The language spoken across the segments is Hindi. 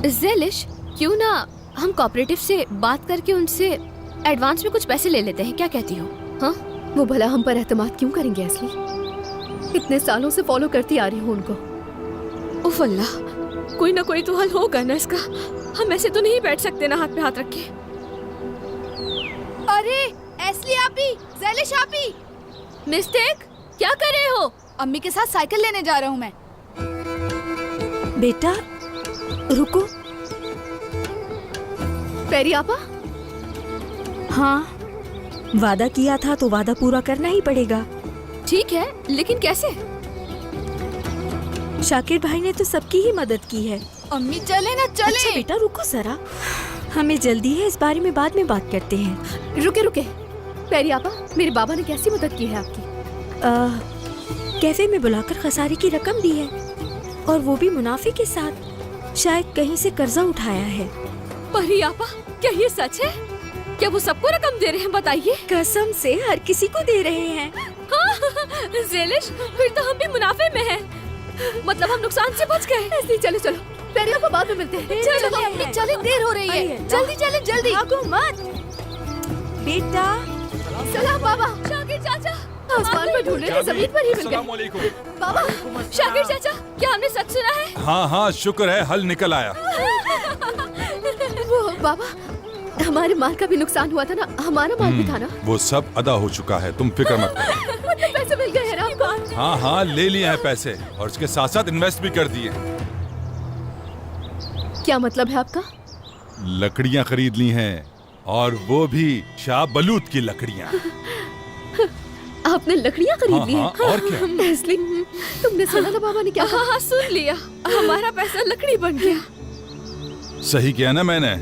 ज़ेलिश, क्यों ना हम कोऑपरेटिव से बात करके उनसे एडवांस में कुछ पैसे ले लेते हैं, क्या कहती हो? हाँ, वो भला हम पर एतमाद क्यों करेंगे असली? इतने सालों से फॉलो करती आ रही हूँ उनको। उफ अल्लाह, कोई ना कोई तो हल होगा ना इसका। हम ऐसे तो नहीं बैठ सकते ना हाथ पे हाथ रख के। अरे एस्ली आपी, ज़ेलिश आपी, मिस्टेक, क्या कर रहे हो? अम्मी के साथ साइकिल लेने जा रहा हूँ मैं। बेटा रुको। पेरी आपा? हाँ, वादा किया था तो वादा पूरा करना ही पड़ेगा। ठीक है, लेकिन कैसे? शाकिर भाई ने तो सबकी ही मदद की है। अम्मी चले ना चले। अच्छा बेटा रुको जरा, हमें जल्दी है, इस बारे में बाद में बात करते हैं। रुके रुके। पेरी आपा, मेरे बाबा ने कैसी मदद की है आपकी? कैफे में बुलाकर खसारे की रकम दी है, और वो भी मुनाफे के साथ। शायद कहीं से कर्जा उठाया है। परी आपा, क्या ये सच है? क्या वो सबको रकम दे रहे हैं? बताइए। कसम से हर किसी को दे रहे हैं। हाँ, ज़ेलिश, फिर तो हम भी मुनाफे में हैं। मतलब हम नुकसान से बच गए। ऐसे चलो चलो, पेरी आपा बाद में मिलते हैं। चलो अम्मी चले, देर हो रही है। जल्दी चले जल्दी। भागो मत बेटा। सलाम बाबा। शाकिर चाचा, आसमान पर ढूंढे थे, जमीन पर ही मिल गए। अस्सलामुअलैकुम। बाबा, शाकिर चाचा, क्या हमने सच सुना है? हाँ हाँ, शुक्र है हल निकल आया। वो बाबा, हमारे माल का भी नुकसान हुआ था ना, हमारा माल भी था ना। वो सब अदा हो चुका है, तुम फिक्र मत करो। मतलब पैसे मिल गए हैं ना आपको? हाँ हाँ, ले लिए हैं पैसे, और इसके साथ साथ इन्वेस्ट भी कर दिए। क्या मतलब है आपका? लकड़ियाँ खरीद ली हैं, और वो भी शाह बलूत की लकड़ियाँ। आपने लकड़ियाँ खरीद ली हाँ, हैं? और क्या? एस्ली, तुमने सुना था बाबा ने क्या कहा? हाँ हाँ, सुन लिया। हमारा पैसा लकड़ी बन गया। सही किया ना मैंने?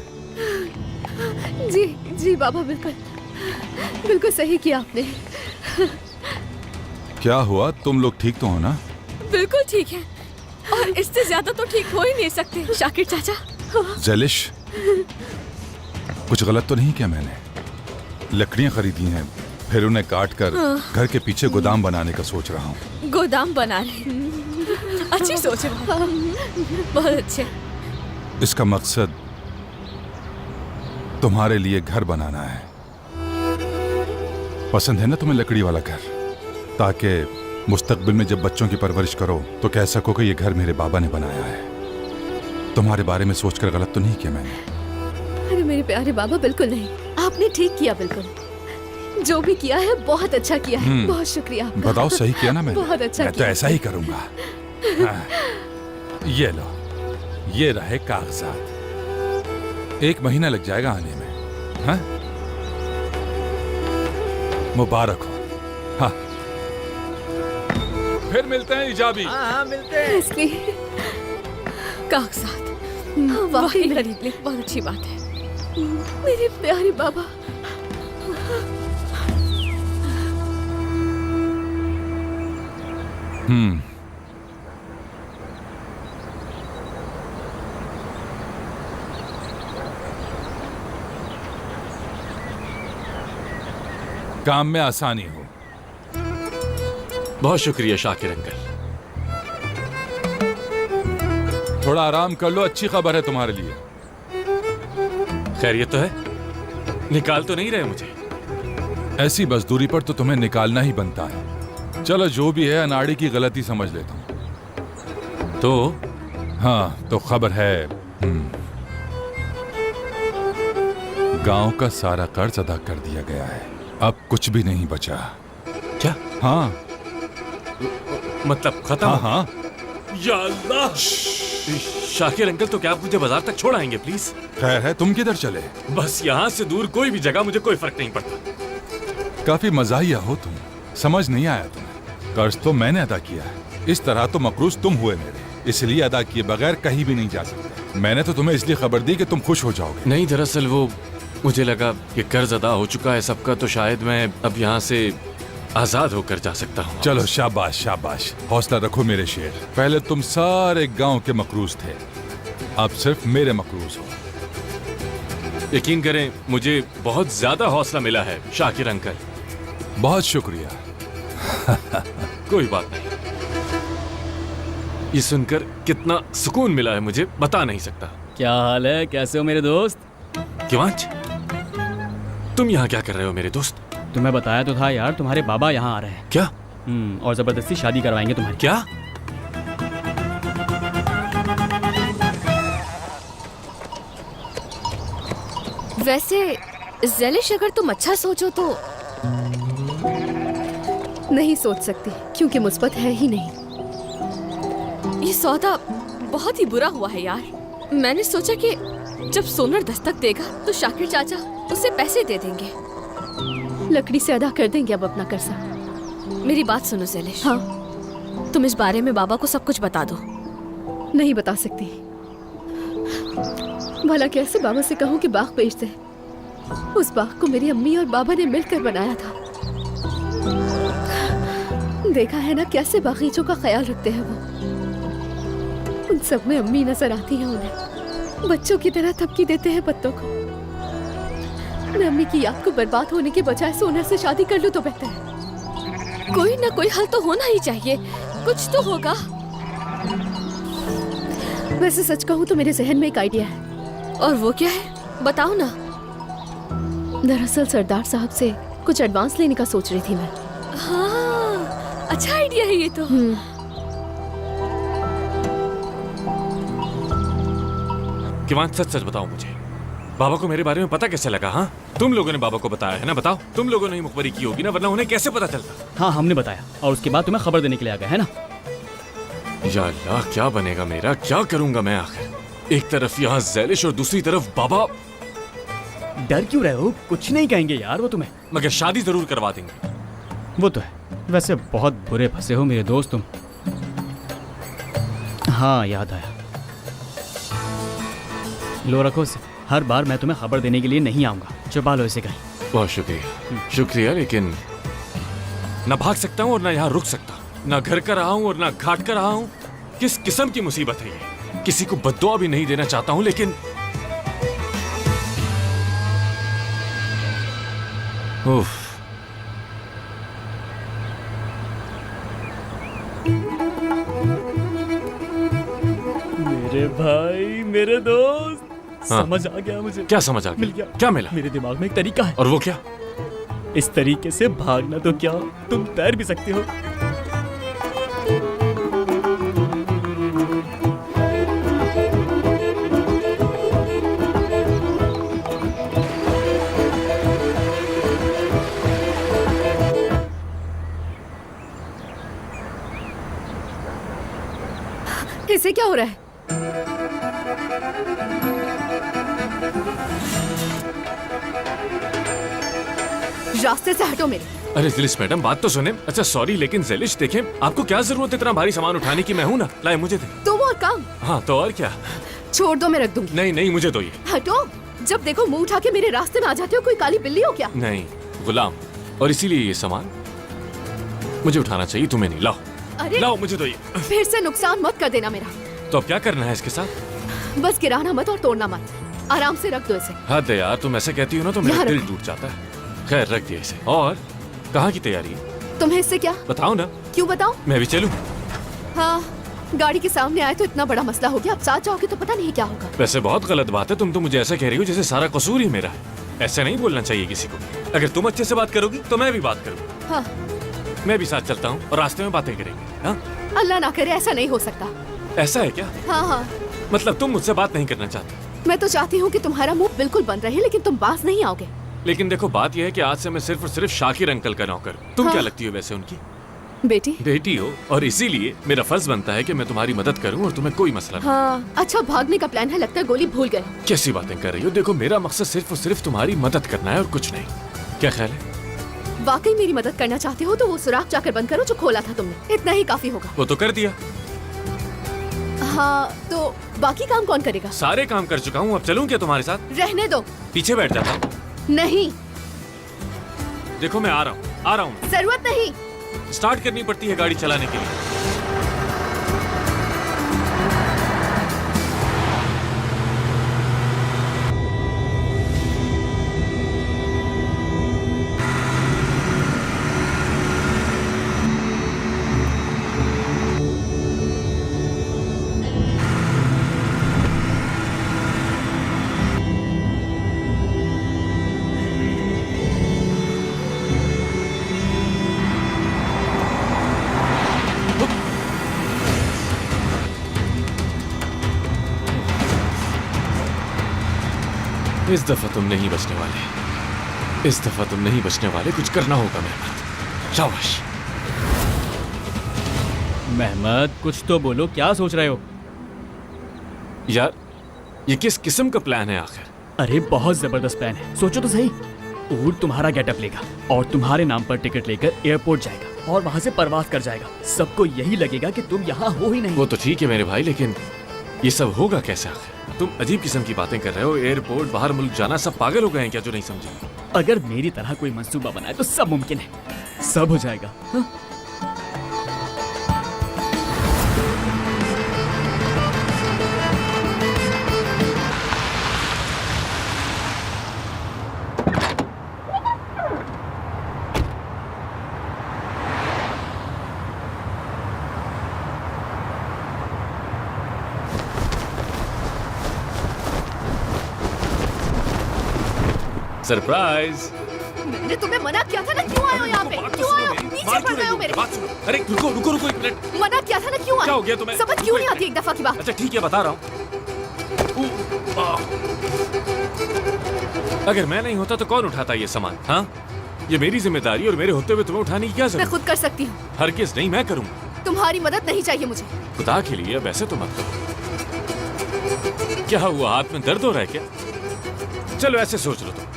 जी जी बाबा, बिल्कुल बिल्कुल सही किया आपने। क्या हुआ, तुम लोग ठीक तो हो ना? बिल्कुल ठीक है, और इससे ज्यादा तो ठीक हो ही नहीं सकते। शाकिर चाचा, ज़ेलिश, कुछ गलत तो नहीं किया मैंने? लकड़ियाँ खरीदी हैं, फिर उन्हें काट कर घर के पीछे गोदाम बनाने का सोच रहा हूँ। गोदाम बना रहे। अच्छी सोच है, बहुत अच्छे। इसका मकसद तुम्हारे लिए घर बनाना है। पसंद है ना तुम्हें लकड़ी वाला घर? ताकि मुस्तकबिल में जब बच्चों की परवरिश करो तो कह सको कि ये घर मेरे बाबा ने बनाया है। तुम्हारे बारे में सोचकर गलत तो नहीं किया मैंने? अरे मेरे प्यारे बाबा, बिल्कुल नहीं, आपने ठीक किया। बिल्कुल जो भी किया है बहुत अच्छा किया है। बहुत शुक्रिया आपका। बताओ, सही किया ना मैंने? बहुत अच्छा मैं तो किया। ऐसा ही करूंगा। हाँ, ये लो, ये रहे कागजात। 1 महीना लग जाएगा आने में। हाँ? मुबारक हो। हाँ, फिर मिलते हैं इजाबी। हाँ मिलते हैं। एस्ली, कागजात वाकई वाकई में खरीद ले, बहुत अच्छी बात है। मेरे प्यारे बाबा। काम में आसानी हो। बहुत शुक्रिया शाकिर अंकल। थोड़ा आराम कर लो, अच्छी खबर है तुम्हारे लिए। खैरियत तो है? निकाल तो नहीं रहे मुझे? ऐसी मजदूरी पर तो तुम्हें निकालना ही बनता है। चलो जो भी है, अनाड़ी की गलती समझ लेता हूँ। तो हाँ, तो खबर है, गांव का सारा कर्ज अदा कर दिया गया है। अब कुछ भी नहीं बचा। क्या? हाँ मतलब खत्म? हाँ हाँ। या अल्लाह! शाकिर अंकल, तो क्या आप मुझे बाजार तक छोड़ आएंगे प्लीज? खैर है, तुम किधर चले? बस यहाँ से दूर कोई भी जगह, मुझे कोई फर्क नहीं पड़ता। काफी मजाहिया हो तुम, समझ नहीं आया तुम्हें। कर्ज तो मैंने अदा किया है, इस तरह तो मकरूज तुम हुए मेरे, इसलिए अदा किए बगैर कहीं भी नहीं जा सकते। मैंने तो तुम्हें इसलिए खबर दी कि तुम खुश हो जाओगे। नहीं, दरअसल वो मुझे लगा कि कर्ज अदा हो चुका है सबका, तो शायद मैं अब यहाँ से आजाद होकर जा सकता हूँ। चलो शाबाश शाबाश, हौसला रखो मेरे शेर। पहले तुम सारे गांव के मकरूज थे, अब सिर्फ मेरे मकरूज हो। यकीन करें, मुझे बहुत ज्यादा हौसला मिला है शाकिर अंकल। बहुत शुक्रिया। कोई बात नहीं। ये सुनकर कितना सुकून मिला है मुझे, बता नहीं सकता। क्या हाल है? कैसे हो मेरे दोस्त? किवांच, तुम यहाँ क्या कर रहे हो मेरे दोस्त? तुम्हें बताया तो था यार, तुम्हारे बाबा यहाँ आ रहे हैं। क्या? और जबरदस्ती शादी करवाएंगे तुम्हारी। क्या? वैसे ज़ेलिश, अगर तुम अच्छा सोचो तो नहीं सोच सकती क्योंकि मुस्बत है ही नहीं। ये सौदा बहुत ही बुरा हुआ है यार। मैंने सोचा कि जब सोनर दस्तक देगा तो शाकिर चाचा उसे पैसे दे देंगे। लकड़ी से अदा कर देंगे अब अपना कर्जा। मेरी बात सुनो ज़ेलिश। हाँ, तुम इस बारे में बाबा को सब कुछ बता दो। नहीं बता सकती। भला कैसे बाबा से कहूँ कि बाग बेच दे? उस बाग को मेरी अम्मी और बाबा ने मिलकर बनाया था। देखा है ना कैसे बागीचों का ख्याल रखते हैं वो। उन सब में अम्मी नजर आती है उन्हें। बच्चों की तरह थपकी देते हैं पत्तों को। मैं अम्मी की याद को बर्बाद होने के बजाय सोनर से शादी कर लूं तो बेहतर है। कोई ना कोई हल तो होना ही चाहिए, कुछ तो होगा। वैसे सच कहूँ तो मेरे जहन में एक आइडिया है। और वो क्या है? बताओ ना। दरअसल सरदार साहब से कुछ एडवांस लेने का सोच रही थी मैं। हाँ, अच्छा आइडिया है ये तो। किवांच, सच सच बताओ मुझे, बाबा को मेरे बारे में पता कैसे लगा? हाँ, तुम लोगों ने बाबा को बताया है ना? बताओ, तुम लोगों ने ही मुखबरी की होगी ना, वरना उन्हें कैसे पता चलता? हाँ, हमने बताया और उसके बाद तुम्हें खबर देने के लिए आ गए, है ना? या अल्लाह, क्या बनेगा मेरा? क्या करूंगा मैं आखिर? एक तरफ यहाँ ज़ेलिश और दूसरी तरफ बाबा। डर क्यों रहे हो? कुछ नहीं कहेंगे यार वो तुम्हें। मगर शादी जरूर करवा देंगे। वो तो है। वैसे बहुत बुरे फंसे हो मेरे दोस्त तुम। हाँ, याद आया। लो रखो इसे। हर बार मैं तुम्हें खबर देने के लिए नहीं आऊंगा। छुपा लो इसे कहीं। बहुत शुक्रिया, शुक्रिया, लेकिन न भाग सकता हूँ और न यहाँ रुक सकता। न घर का रहा हूँ और न घाट का रहा हूँ। किस किस्म की मुसीबत है ये? किसी को बद्दुआ भी नहीं देना चाहता हूँ, लेकिन उफ। मेरे भाई, मेरे दोस्त, हाँ। समझ आ गया मुझे। क्या समझ आ गया? मिल गया। क्या मिला? मेरे दिमाग में एक तरीका है। और वो क्या? इस तरीके से भागना तो क्या, तुम तैर भी सकते हो। इसे क्या हो रहा है? रास्ते से हटो मेरे। अरे ज़ेलिश मैडम, बात तो सुने। अच्छा सॉरी, लेकिन ज़ेलिश देखें, आपको क्या जरूरत है इतना भारी सामान उठाने की? मैं हूं ना, लाए मुझे दे। तुम और काम। हाँ तो और क्या? छोड़ दो, मैं रख दूंगी। नहीं नहीं, मुझे दो ये। हटो। जब देखो मुंह उठा के मेरे रास्ते में आ जाते हो। कोई काली बिल्ली हो क्या? नहीं, गुलाम। और इसीलिए ये सामान मुझे उठाना चाहिए, तुम्हें नहीं। लाओ अरे लाओ, मुझे दो ये। फिर से नुकसान मत कर देना मेरा। तो अब क्या करना है इसके साथ? बस गिराना मत और तोड़ना मत। आराम से रख दो इसे। हद है यार, तुम ऐसे कहती हो ना तो मेरा यहाँ दिल रखो। टूट जाता है। खैर, रख दिया इसे। और कहाँ की तैयारी है? तुम्हें इससे क्या? बताओ ना। क्यों बताऊं? मैं भी चलूं? हाँ, गाड़ी के सामने आए तो इतना बड़ा मसला हो गया। अब साथ जाओगे तो पता नहीं क्या होगा। वैसे बहुत गलत बात है, तुम तो मुझे ऐसा कह रही हो जैसे सारा कसूर ही मेरा है। ऐसे नहीं बोलना चाहिए किसी को। अगर तुम अच्छे से बात करोगी तो मैं भी बात करूंगा। हाँ, मैं भी साथ चलता हूँ और रास्ते में बातें करेंगे। हाँ, अल्लाह ना करे ऐसा नहीं हो सकता। ऐसा है क्या? हाँ हाँ, मतलब तुम मुझसे बात नहीं करना चाहती? मैं तो चाहती हूँ कि तुम्हारा मुंह बिल्कुल बंद रहे, लेकिन तुम पास नहीं आओगे। लेकिन देखो, बात यह है कि आज से मैं सिर्फ और सिर्फ शाकिर अंकल का नौकर हूं। तुम हाँ। क्या लगती हो वैसे उनकी? बेटी। बेटी हो, और इसीलिए मेरा फर्ज बनता है कि मैं तुम्हारी मदद करूं और तुम्हें कोई मसला नहीं। हाँ, अच्छा भागने का प्लान है, लगता है गोली भूल गए। कैसी बातें कर रही हो? देखो, मेरा मकसद सिर्फ और सिर्फ तुम्हारी मदद करना है और कुछ नहीं। क्या ख्याल है? वाकई मेरी मदद करना चाहते हो तो वो सुराख जाकर बंद करो जो खोला था तुमने। इतना ही काफी होगा। वो तो कर दिया। हाँ, तो बाकी काम कौन करेगा? सारे काम कर चुका हूँ, अब चलूं क्या तुम्हारे साथ? रहने दो। पीछे बैठ जाता हूँ। नहीं, देखो मैं आ रहा हूँ। जरूरत नहीं। स्टार्ट करनी पड़ती है गाड़ी चलाने के लिए। इस दफा तुम नहीं बचने वाले, इस दफा तुम नहीं बचने वाले। कुछ करना होगा मेहमत। शाबाश। मेहमद कुछ तो बोलो, क्या सोच रहे हो? यार ये किस किस्म का प्लान है आखिर? अरे बहुत जबरदस्त प्लान है, सोचो तो सही। ऊँट तुम्हारा गेटअप लेगा और तुम्हारे नाम पर टिकट लेकर एयरपोर्ट जाएगा और वहाँ से परवास कर जाएगा। सबको यही लगेगा कि तुम यहाँ हो ही नहीं। वो तो ठीक है मेरे भाई, लेकिन ये सब होगा कैसे आखिर? तुम अजीब किस्म की बातें कर रहे हो। एयरपोर्ट, बाहर मुल्क जाना, सब पागल हो गए हैं क्या जो नहीं समझे? अगर मेरी तरह कोई मंसूबा बनाए तो सब मुमकिन है, सब हो जाएगा। हाँ? सरप्राइज। मैंने तुम्हें मना किया था ना, क्यों आए हो यहाँ पे? क्यों आए हो? पीछे पड़ रहे हो मेरे। अरे रुको रुको रुको एक मिनट। मना किया था ना, क्यों आए? क्या हो गया तुम्हें? समझ क्यों नहीं आती एक दफा की बात? अच्छा ठीक है, बता रहा हूँ। अगर मैं नहीं होता तो कौन उठाता ये सामान? हाँ, ये मेरी जिम्मेदारी और मेरे होते हुए तुम्हें उठाने की क्या मैं जरूरत? खुद कर सकती हूँ। हरगिज़ नहीं, मैं करूँगा। तुम्हारी मदद नहीं चाहिए मुझे। खुदा के लिए अब ऐसे तो मत करो। क्या हुआ, हाथ में दर्द हो रहा है क्या? चलो ऐसे सोच लो तुम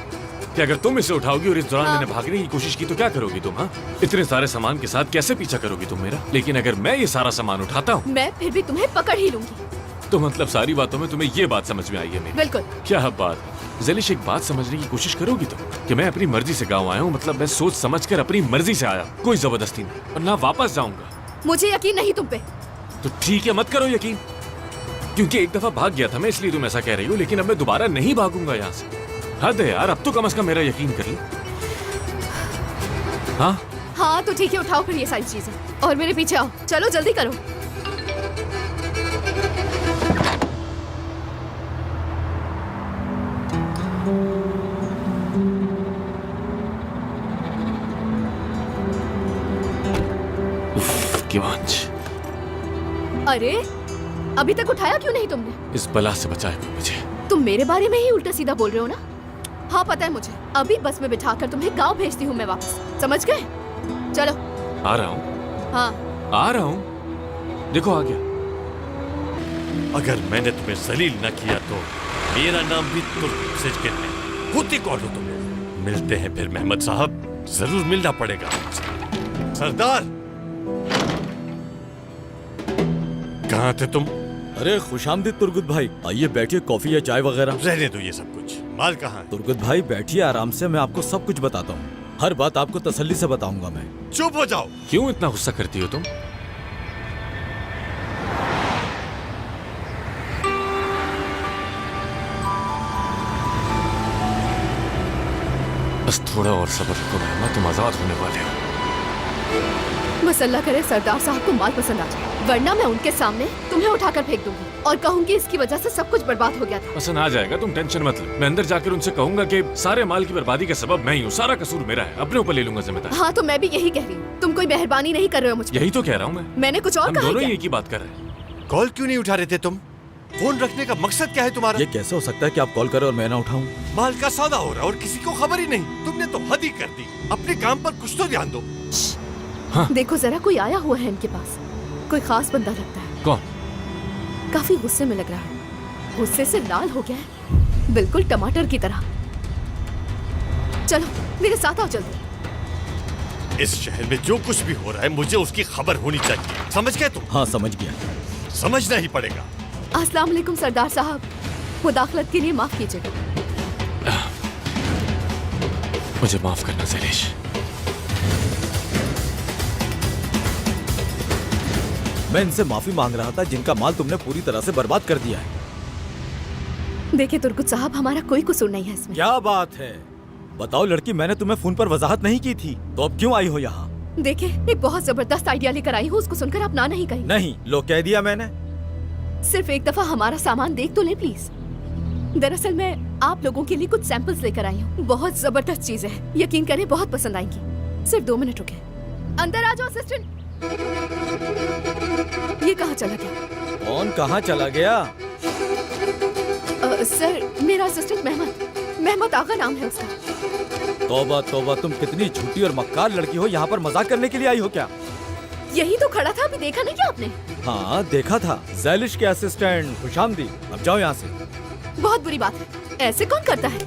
कि अगर तुम इसे उठाओगी और इस दौरान मैंने भागने की कोशिश की तो क्या करोगी तुम? हाँ, इतने सारे सामान के साथ कैसे पीछा करोगी तुम मेरा? लेकिन अगर मैं ये सारा सामान उठाता हूँ मैं फिर भी तुम्हें पकड़ ही लूंगी। तो मतलब सारी बातों में तुम्हें ये बात समझ में आई है मेरी? बिल्कुल। क्या बात? ज़लिश, एक बात समझने की कोशिश करोगी तुम कि मैं अपनी मर्जी से गाँव आया हूँ? मतलब मैं सोच समझ कर अपनी मर्जी से आया, कोई जबरदस्ती नहीं, और ना वापस जाऊंगा। मुझे यकीन नहीं तुम पे। तो ठीक है, मत करो यकीन, क्योंकि एक दफा भाग गया था मैं, इसलिए तुम ऐसा कह रही हो। लेकिन अब मैं दोबारा नहीं भागूंगा यहाँ से। हद है यार, अब तो कम से कम मेरा यकीन कर लो। हाँ हाँ तो ठीक है, उठाओ फिर ये सारी चीजें और मेरे पीछे आओ। चलो जल्दी करो। किवांच, अरे अभी तक उठाया क्यों नहीं तुमने? इस बला से बचाए मुझे। तुम मेरे बारे में ही उल्टा सीधा बोल रहे हो ना? हाँ पता है मुझे। अभी बस में बिठाकर तुम्हें गांव भेजती हूँ मैं वापस, समझ गए? चलो। आ रहा हूँ। हाँ आ रहा हूँ, देखो आ गया। अगर मैंने तुम्हें जलील न किया तो मेरा नाम भी तुर्क सिजकिन है। होती कौन हो तुम? मिलते हैं फिर मेहमद साहब, जरूर मिलना पड़ेगा। सरदार, कहाँ थे तुम? अरे खुशामदीद तुर्गुत भाई, आइए बैठिए, कॉफी या चाय वगैरह। रहने दो ये सब कुछ। माल कहाँ है? तुर्गुत भाई बैठिए आराम से, मैं आपको सब कुछ बताता हूँ। हर बात आपको तसल्ली से बताऊंगा मैं। चुप हो जाओ। क्यों इतना गुस्सा करती हो तुम? बस थोड़ा और सब्र रखो मेहमा, तुम आजाद होने वाले हो। बस अल्लाह करे सरदार साहब को माल पसंद आ जाए, वरना मैं उनके सामने तुम्हें उठाकर फेंक दूंगी और कहूंगी इसकी वजह से सब कुछ बर्बाद हो गया था। पसंद आ जाएगा, तुम टेंशन मत लो। मैं अंदर जाकर उनसे कहूंगा कि सारे माल की बर्बादी का सबब मैं ही हूँ, सारा कसूर मेरा है, अपने ऊपर ले लूंगा जिम्मेदारी। हाँ तो मैं भी यही कह रही हूँ, तुम कोई मेहरबानी नहीं कर रहे हो मुझ पर। यही तो कह रहा हूँ मैं। मैंने कुछ और हम कहा दोनों है ही क्या? एक ही बात कर रहे हैं। कॉल क्यों नहीं उठा रहे थे तुम? फोन रखने का मकसद क्या है तुम्हारा? ये कैसे हो सकता है कि आप कॉल करें और मैं ना उठाऊं? माल का सौदा हो रहा है और किसी को खबर ही नहीं। तुमने तो हद ही कर दी। अपने काम पर कुछ तो ध्यान दो। देखो जरा, कोई आया हुआ है इनके पास, कोई खास बंदा लगता है। कौन? काफी गुस्से में लग रहा है, गुस्से से लाल हो गया है, बिल्कुल टमाटर की तरह। चलो मेरे साथ आओ जल्दी। इस शहर में जो कुछ भी हो रहा है मुझे उसकी खबर होनी चाहिए, समझ गए तुम? हाँ समझ गया। समझना ही पड़ेगा। अस्सलाम वालेकुम सरदार साहब, मुदाखलत के लिए माफ कीजिएगा। मुझे माफ करना ज़लिश। मैं इनसे माफी मांग रहा था जिनका माल तुमने पूरी तरह से बर्बाद कर दिया है। देखिए तुर्कुत साहब, हमारा कोई कसूर नहीं है इसमें। क्या बात है? बताओ लड़की, मैंने तुम्हें फोन पर वजाहत नहीं की थी, तो अब क्यों आई हो यहाँ? देखिए एक बहुत जबरदस्त आइडिया लेकर आई हूँ, उसको सुनकर आप ना नहीं कही। नहीं, लो कह दिया मैंने। सिर्फ एक दफा हमारा सामान देख तो ले प्लीज। दरअसल मैं आप लोगों के लिए कुछ सैंपल्स लेकर आई हूँ, बहुत जबरदस्त चीजें हैं, यकीन करें बहुत पसंद आएंगी। सिर्फ 2 मिनट रुके। अंदर आ जाओ असिस्टेंट। ये कहाँ चला गया? कौन कहाँ चला गया? सर, मेरा असिस्टेंट मेहमद। मेहमत आगा नाम है उसका। तौबा तौबा, तुम कितनी झूठी और मक्कार लड़की हो। यहाँ पर मजाक करने के लिए आई हो क्या? यही तो खड़ा था, अभी देखा नहीं क्या आपने? हाँ देखा था। जैलिश के असिस्टेंट खुशामदी, अब जाओ यहाँ से। बहुत बुरी बात है, ऐसे कौन करता है?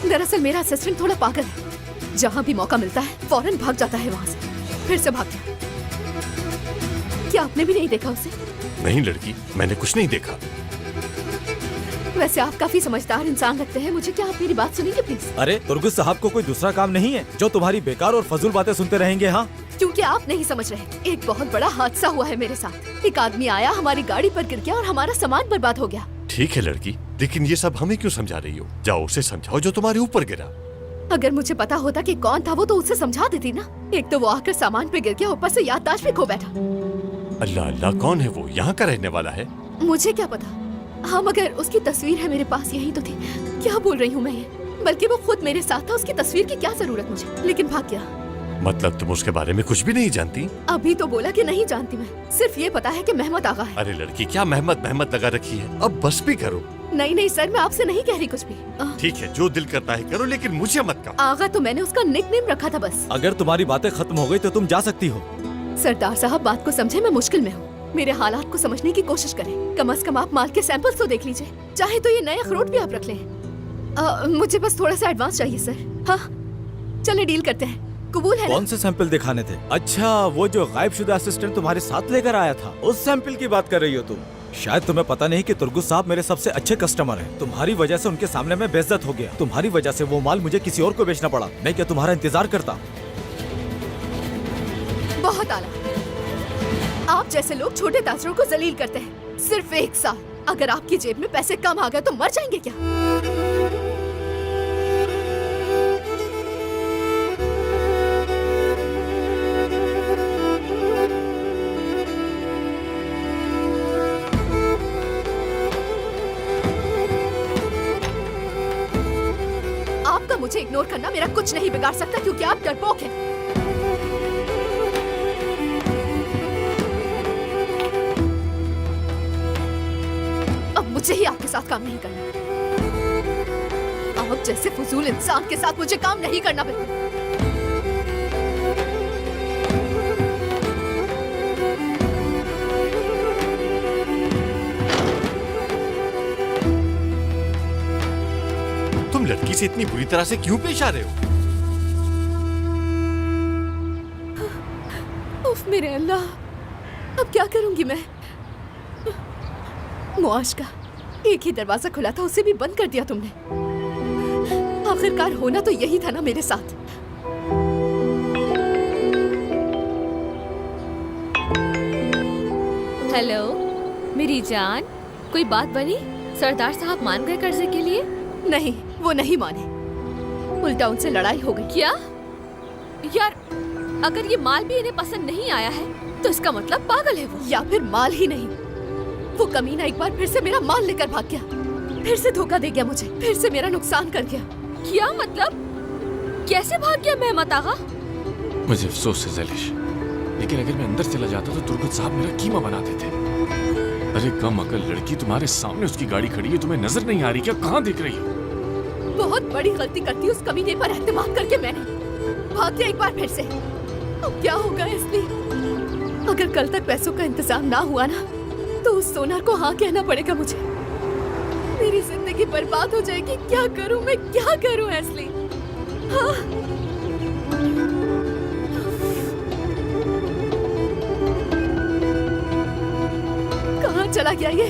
दरअसल मेरा असिस्टेंट थोड़ा पागल है, जहाँ भी मौका मिलता है फौरन भाग जाता है वहाँ से, फिर से भाग गया। क्या आपने भी नहीं देखा उसे? नहीं लड़की, मैंने कुछ नहीं देखा। वैसे आप काफी समझदार इंसान लगते हैं मुझे, क्या आप मेरी बात सुनेंगे प्लीज? अरे तुर्गुस साहब को कोई दूसरा काम नहीं है जो तुम्हारी बेकार और फजूल बातें सुनते रहेंगे? हाँ, क्योंकि आप नहीं समझ रहे, एक बहुत बड़ा हादसा हुआ है मेरे साथ। एक आदमी आया, हमारी गाड़ी पर गिर गया और हमारा सामान बर्बाद हो गया। ठीक है लड़की, लेकिन ये सब हमें क्यों समझा रही हो? जाओ उसे समझाओ जो तुम्हारे ऊपर गिरा। अगर मुझे पता होता कि कौन था वो तो उसे समझा देती ना। एक तो वो आकर सामान पे गिर गया, ऊपर से याददाश्त भी खो बैठा। अल्लाह अल्लाह, कौन है वो? यहाँ का रहने वाला है? मुझे क्या पता। हाँ मगर उसकी तस्वीर है मेरे पास, यही तो थी। क्या बोल रही हूँ मैं ये? बल्कि वो खुद मेरे साथ था, उसकी तस्वीर की क्या जरूरत मुझे? लेकिन भाग गया। मतलब तुम उसके बारे में कुछ भी नहीं जानती? अभी तो बोला कि नहीं जानती मैं, सिर्फ ये पता है कि मेहमत आगा है। अरे लड़की, क्या मेहमत लगा रखी है? अब बस भी करो। नहीं नहीं सर, मैं आपसे नहीं कह रही कुछ भी। ठीक है, जो दिल करता है करो, लेकिन मुझे मत कहो। आगा तो मैंने उसका निकनेम रखा था बस। अगर तुम्हारी बातें खत्म हो गई तो तुम जा सकती हो। सरदार साहब बात को समझे, मैं मुश्किल में हूँ। मेरे हालात को समझने की कोशिश करें। कम से कम आप माल के सैंपल्स तो देख लीजिए, चाहे तो ये नए अखरोट भी आप रख लें। मुझे बस थोड़ा सा एडवांस चाहिए सर। हाँ चले डील करते हैं, कबूल है ना? कौन से सैंपल दिखाने थे? अच्छा, वो जो गायबशुदा असिस्टेंट तुम्हारे साथ लेकर आया था, उस सैंपल की बात कर रही हो तुम। शायद तुम्हें पता नहीं कि तुर्गुस साहब मेरे सबसे अच्छे कस्टमर हैं। तुम्हारी वजह से उनके सामने मैं बेइज्जत हो गया। तुम्हारी वजह से वो माल मुझे किसी और को बेचना पड़ा। मैं क्या तुम्हारा इंतजार करता? बहुत आला। आप जैसे लोग छोटे ताजरों को जलील करते हैं। सिर्फ 1 साल, अगर आपकी जेब में पैसे कम आ गए तो मर जाएंगे क्या? आपका मुझे इग्नोर करना मेरा कुछ नहीं बिगाड़ सकता, क्योंकि आप डरपोक हैं। मुझे ही आपके साथ काम नहीं करना। आप जैसे फजूल इंसान के साथ मुझे काम नहीं करना बिल्कुल। तुम लड़की से इतनी बुरी तरह से क्यों पेश आ रहे हो? उफ मेरे अल्लाह, अब क्या करूंगी मैं? मुआश का एक ही दरवाजा खुला था, उसे भी बंद कर दिया तुमने। आखिरकार होना तो यही था ना मेरे साथ। हेलो मेरी जान, कोई बात बनी? सरदार साहब मान गए कर्जे के लिए? नहीं, वो नहीं माने, उल्टा उनसे लड़ाई हो गई। क्या यार, अगर ये माल भी इन्हें पसंद नहीं आया है तो इसका मतलब पागल है वो। या फिर माल ही नहीं, वो कमीना एक बार फिर से मेरा माल लेकर भाग गया, फिर से धोखा दे गया मुझे, फिर से मेरा नुकसान कर गया। क्या मतलब? कैसे भाग गया मेहमत आगा? मुझे अफसोस है जैलिश, लेकिन अगर मैं अंदर चला जाता तो तुर्गुत साहब मेरा कीमा बनाते थे। अरे कम अकल लड़की, तुम्हारे सामने उसकी गाड़ी खड़ी है, तुम्हें नजर नहीं आ रही क्या? कहाँ दिख रही हो? बहुत बड़ी गलती करती उस कमीने पर एतमाद करके मैंने। भाग गया एक बार फिर से। अब क्या होगा इसलिए? अगर कल तक पैसों का इंतजाम ना हुआ ना तो उस सोनार को हाँ कहना पड़ेगा मुझे। मेरी जिंदगी बर्बाद हो जाएगी। क्या करूं मैं, क्या करूं एस्ली? हाँ। कहाँ चला गया ये?